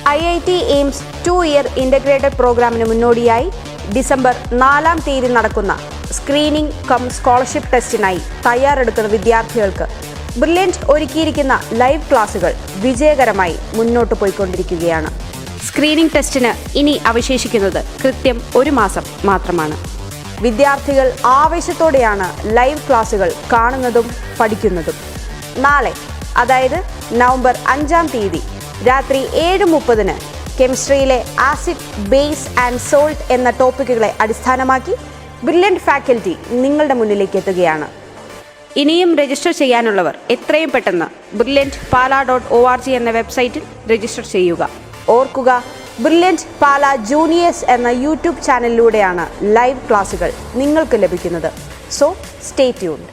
IIT AIIMS 2-year integrated പ്രോഗ്രാമിന് മുന്നോടിയായി December 4-ാം തീയതി നടക്കുന്ന സ്ക്രീനിംഗ് കം സ്കോളർഷിപ്പ് ടെസ്റ്റിനായി തയ്യാറെടുക്കുന്ന വിദ്യാർത്ഥികൾക്ക് ബ്രില്യൻറ്റ് ഒരുക്കിയിരിക്കുന്ന ലൈവ് ക്ലാസുകൾ വിജയകരമായി മുന്നോട്ട് പോയിക്കൊണ്ടിരിക്കുകയാണ്. സ്ക്രീനിംഗ് ടെസ്റ്റിന് ഇനി അവശേഷിക്കുന്നത് കൃത്യം 1 മാസം മാത്രമാണ്. വിദ്യാർത്ഥികൾ ആവേശത്തോടെയാണ് ലൈവ് ക്ലാസുകൾ കാണുന്നതും പഠിക്കുന്നതും. നാളെ, അതായത് നവംബർ 5-ാം തീയതി രാത്രി 7:30 കെമിസ്ട്രിയിലെ ആസിഡ്, ബേസ് ആൻഡ് സോൾട്ട് എന്ന ടോപ്പിക്കുകളെ അടിസ്ഥാനമാക്കി ബ്രില്യൻറ്റ് ഫാക്കൽറ്റി നിങ്ങളുടെ മുന്നിലേക്ക് എത്തുകയാണ്. ഇനിയും രജിസ്റ്റർ ചെയ്യാനുള്ളവർ എത്രയും പെട്ടെന്ന് brilliantpala.org എന്ന വെബ്സൈറ്റിൽ രജിസ്റ്റർ ചെയ്യുക. ഓർക്കുക, ബ്രില്യൻറ്റ് പാല ജൂനിയേഴ്സ് എന്ന യൂട്യൂബ് ചാനലിലൂടെയാണ് ലൈവ് ക്ലാസുകൾ നിങ്ങൾക്ക് ലഭിക്കുന്നത്. So stay tuned.